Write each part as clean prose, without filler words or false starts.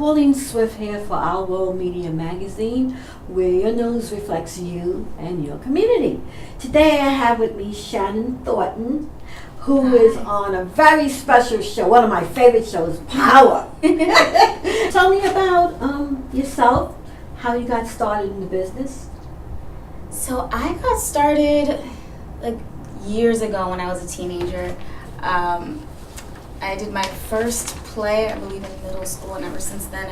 Pauline Swift here for Our World Media Magazine, where your news reflects you and your community. Today I have with me Shannon Thornton, who is on a very special show, one of my favorite shows, Power. Tell me about yourself, how you got started in the business. So I got started like years ago when I was a teenager. I did my first play, I believe, in middle school, and ever since then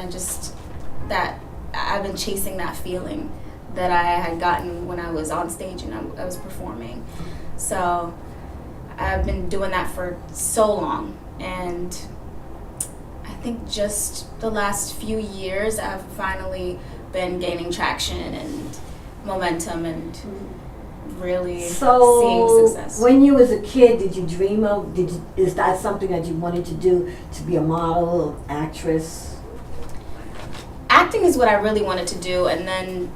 I've been chasing that feeling that I had gotten when I was on stage and I was performing. So I've been doing that for so long, and I think just the last few years I've finally been gaining traction and momentum and really seeing success. When you was a kid, did you dream of, is that something that you wanted to do, to be a model, actress? Acting is what I really wanted to do, and then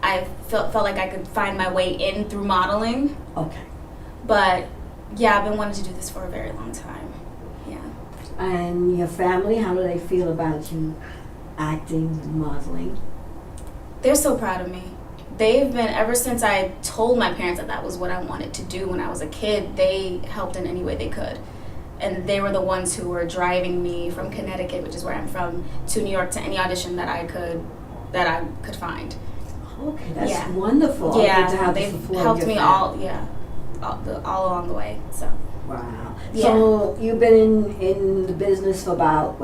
I felt like I could find my way in through modeling. Okay. But yeah, I've been wanting to do this for a very long time. Yeah. And your family, how do they feel about you acting and modeling? They're so proud of me. They've been, ever since I told my parents that was what I wanted to do when I was a kid, they helped in any way they could. And they were the ones who were driving me from Connecticut, which is where I'm from, to New York to any audition that I could find. Okay, that's wonderful. Yeah, to have they've the support helped of your me family. all along the way. So. Wow. Yeah. So you've been in the business for about,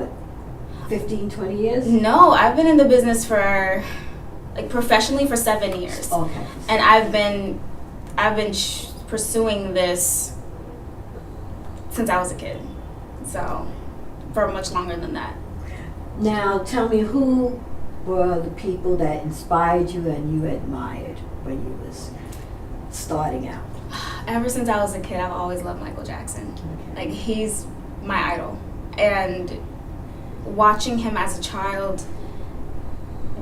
15, 20 years? No, I've been in the business for, professionally for 7 years. Okay. And I've been pursuing this since I was a kid. So, for much longer than that. Now, tell me, who were the people that inspired you and you admired when you was starting out? Ever since I was a kid, I've always loved Michael Jackson. Okay. He's my idol. And watching him as a child,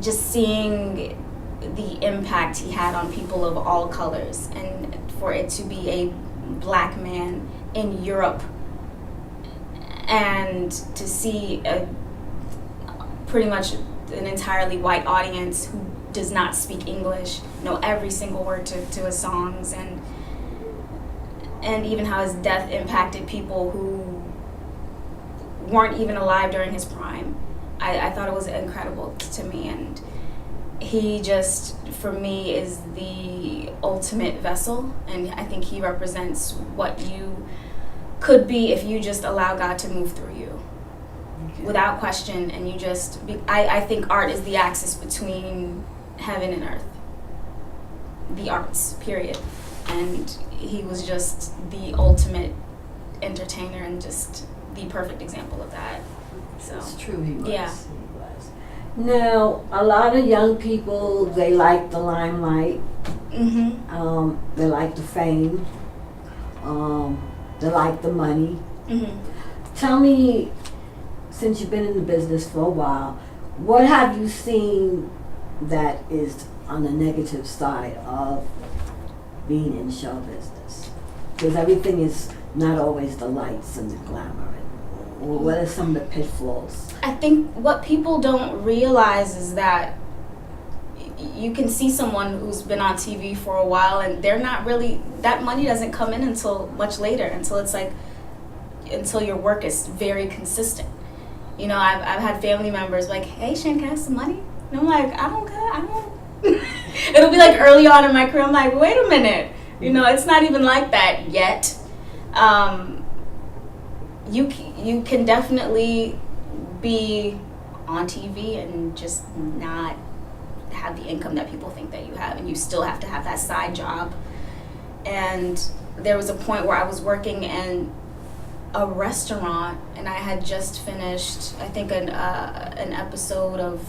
just seeing the impact he had on people of all colors, and for it to be a black man in Europe, and to see pretty much an entirely white audience who does not speak English know every single word to his songs, and even how his death impacted people who weren't even alive during his prime. I thought it was incredible to me, and he just, for me, is the ultimate vessel, and I think he represents what you could be if you just allow God to move through you. Okay. Without question, and you just, I think art is the axis between heaven and earth. The arts, period. And he was just the ultimate entertainer and just the perfect example of that. So it's true, he was. Yeah. He was. Now, a lot of young people, they like the limelight. Mm-hmm. They like the fame. They like the money. Mm-hmm. Tell me, since you've been in the business for a while, what have you seen that is on the negative side of being in show business? Because everything is not always the lights and the glamour. What are some of the pitfalls? I think what people don't realize is that you can see someone who's been on TV for a while and they're not really, that money doesn't come in until much later, until your work is very consistent. You know, I've had family members like, hey, Shan, can I have some money? And I'm like, I don't. It'll be like early on in my career, I'm like, wait a minute. You know, it's not even like that yet. You can definitely be on TV and just not have the income that people think that you have, and you still have to have that side job. And there was a point where I was working in a restaurant, and I had just finished, I think, an episode of,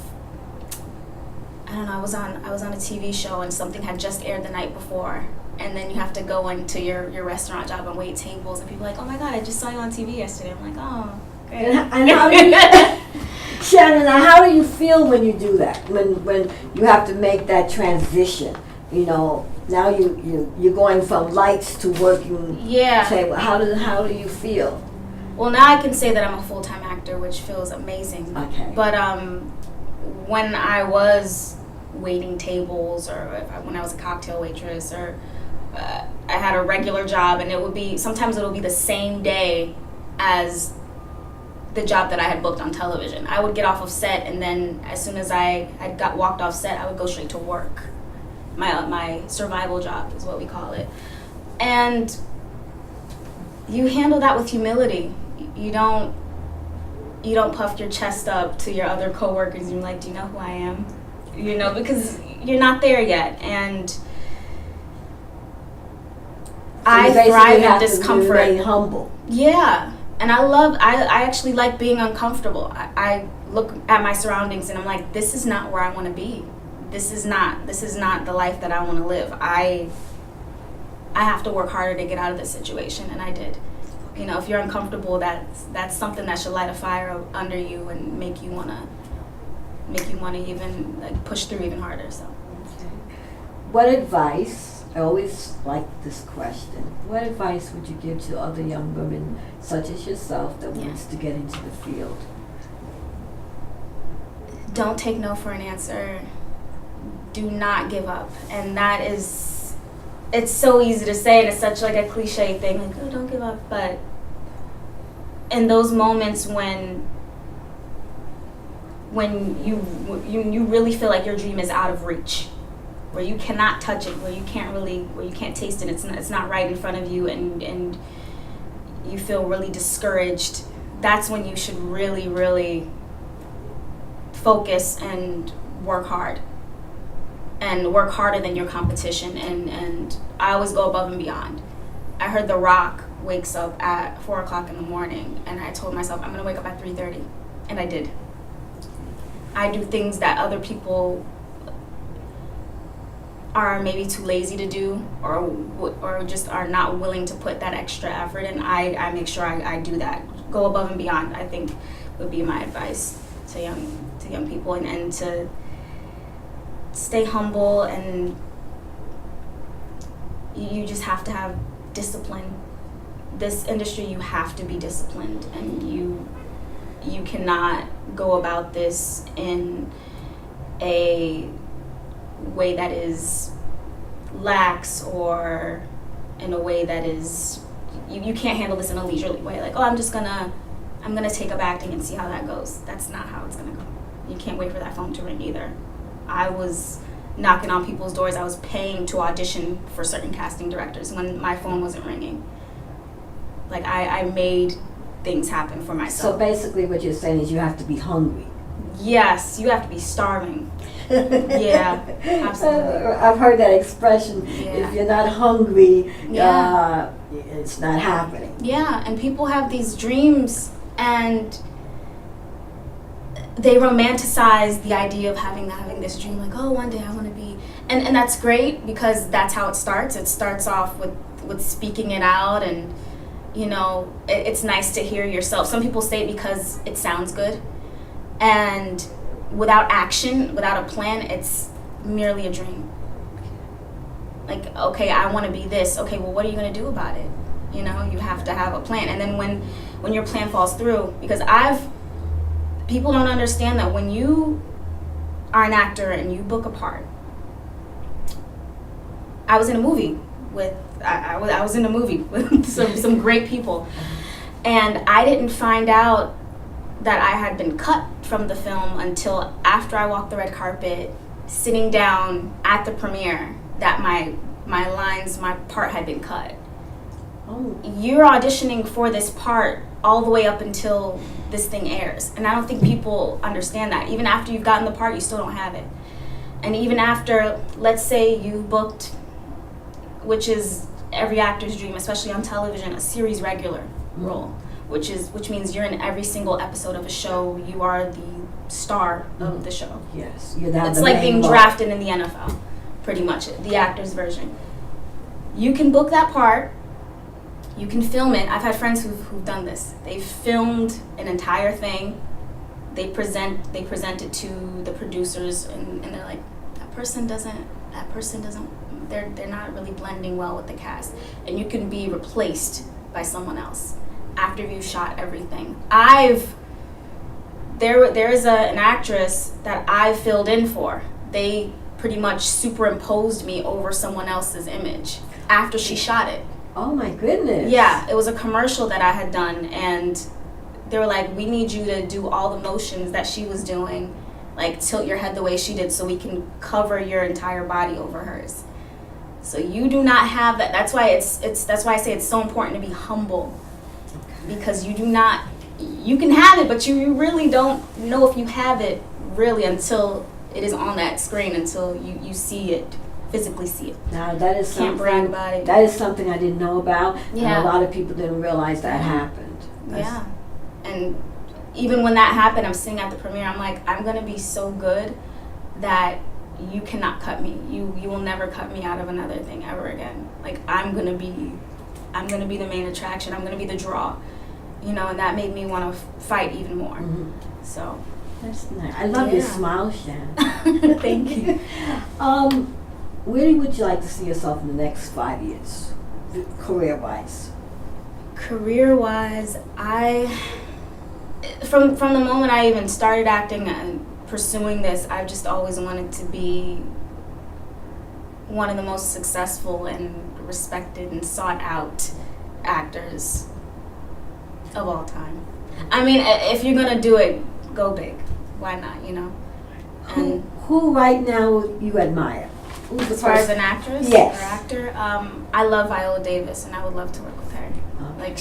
I don't know, I was on a TV show, and something had just aired the night before. And then you have to go into your restaurant job and wait tables, and people are like, oh my God, I just saw you on TV yesterday. I'm like, oh, great. And how do you, Shannon, how do you feel when you do that? When you have to make that transition? You know, now you're going from lights to working Yeah. table. How do you feel? Well, now I can say that I'm a full-time actor, which feels amazing. Okay. But when I was waiting tables, or when I was a cocktail waitress, or I had a regular job, and sometimes it'll be the same day as the job that I had booked on television. I would get off of set, and then as soon as I had walked off set, I would go straight to work. My survival job is what we call it. And you handle that with humility. You don't puff your chest up to your other coworkers and you're like, do you know who I am? Because you're not there yet. And So I you thrive in have to discomfort. remain humble. Yeah. And I actually like being uncomfortable. I look at my surroundings and I'm like, this is not where I want to be. This is not the life that I want to live. I have to work harder to get out of this situation, and I did. If you're uncomfortable, that's something that should light a fire under you and make you wanna even push through even harder. So, Okay. What advice? I always like this question. What advice would you give to other young women, such as yourself, that wants to get into the field? Don't take no for an answer. Do not give up, and that is. It's so easy to say, and it's such a cliche thing, oh, don't give up. But in those moments when you really feel like your dream is out of reach, where you cannot touch it, where you can't taste it, it's not right in front of you, and you feel really discouraged, that's when you should really, really focus and work hard. And work harder than your competition, and I always go above and beyond. I heard The Rock wakes up at 4 o'clock in the morning, and I told myself I'm gonna wake up at 3:30, and I did. I do things that other people are maybe too lazy to do, or just are not willing to put that extra effort in. I make sure I do that, go above and beyond. I think would be my advice to young people, and to stay humble, and you just have to have discipline. This industry, you have to be disciplined, and you cannot go about this in a way that is lax, or in a way that is you can't handle this in a leisurely way, like, oh, I'm gonna take up acting and see how that goes. That's not how it's gonna go. You can't wait for that phone to ring either. I was knocking on people's doors. I was paying to audition for certain casting directors when my phone wasn't ringing. I made things happen for myself. So basically what you're saying is you have to be hungry. Yes, you have to be starving. Yeah, absolutely. I've heard that expression. Yeah. If you're not hungry, Yeah. It's not happening. Yeah, and people have these dreams, and they romanticize the idea of having this dream, like, oh, one day I want to be, and that's great, because that's how it starts. It starts off with speaking it out, and it's nice to hear yourself. Some people say it because it sounds good, and without action, without a plan, it's merely a dream. Like, okay, I want to be this. Okay, well, what are you going to do about it? You have to have a plan. And then when your plan falls through, because people don't understand that when you are an actor and you book a part. I was in a movie with some great people, and I didn't find out that I had been cut from the film until after I walked the red carpet, sitting down at the premiere, that my part had been cut. Oh. You're auditioning for this part all the way up until this thing airs. And I don't think people understand that. Even after you've gotten the part, you still don't have it. And even after, let's say you've booked, which is every actor's dream, especially on television, a series regular role, which means you're in every single episode of a show. You are the star of the show. Yes. It's like being drafted in the NFL, pretty much, the actor's version. You can book that part. You can film it. I've had friends who've done this. They've filmed an entire thing. They present it to the producers, and they're like, that person doesn't, they're not really blending well with the cast. And you can be replaced by someone else. after you shot everything. There is an actress that I filled in for. They pretty much superimposed me over someone else's image after she shot it. Oh my goodness. Yeah, it was a commercial that I had done, and they were like, we need you to do all the motions that she was doing, like tilt your head the way she did so we can cover your entire body over hers. So you do not have that. That's why that's why I say it's so important to be humble, because you can have it, but you really don't know if you have it really until it is on that screen, until you see it, physically see it. Now that is Can't brag about it. That is something I didn't know about, Yeah. and a lot of people didn't realize that happened. Yeah, and even when that happened, I'm sitting at the premiere, I'm like, I'm gonna be so good that you cannot cut me. You will never cut me out of another thing ever again. Like, I'm gonna be the main attraction. I'm gonna be the draw, and that made me want to fight even more. Mm-hmm. So That's nice. I love your smile, Shan. Thank you. Where would you like to see yourself in the next 5 years, career-wise? Career-wise, from the moment I even started acting and pursuing this, I've just always wanted to be one of the most successful and respected and sought out actors of all time. I mean, if you're gonna do it, go big. Why not, Who right now you admire? Who's the As far as person? an actress Yes. or actor, I love Viola Davis, and I would love to work with her. Okay. Like,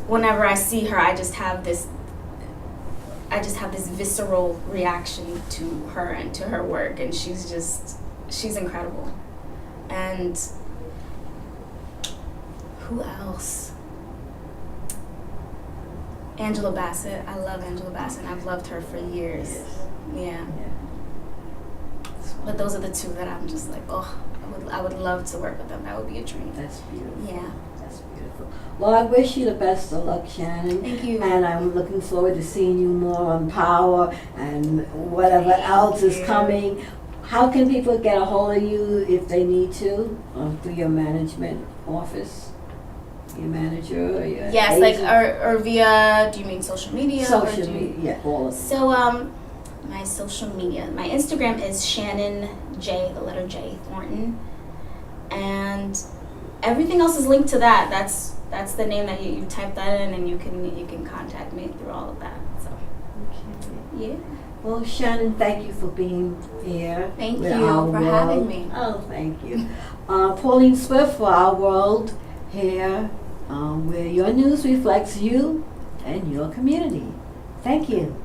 whenever I see her, I just have this visceral reaction to her and to her work, and she's incredible. And who else? Angela Bassett. I love Angela Bassett, and I've loved her for years. Yes. Yeah. But those are the two that I'm just like, I would love to work with them. That would be a dream. That's beautiful. Yeah. That's beautiful. Well, I wish you the best of luck, Shannon. Thank you. And I'm looking forward to seeing you more on Power and whatever else is coming. How can people get a hold of you if they need to? Through your management office? Your manager or your Yes, agent? or via, do you mean social media? Social media, yeah, all of it. So, my social media, my Instagram is Shannon J, the letter J, Thornton. And everything else is linked to that. That's the name that you type that in, and you can contact me through all of that. So, Okay. yeah. Well, Shannon, thank you for being here. Thank with you Our for World. having me. Oh, thank you. Pauline Swift for Our World here, where your news reflects you and your community. Thank you.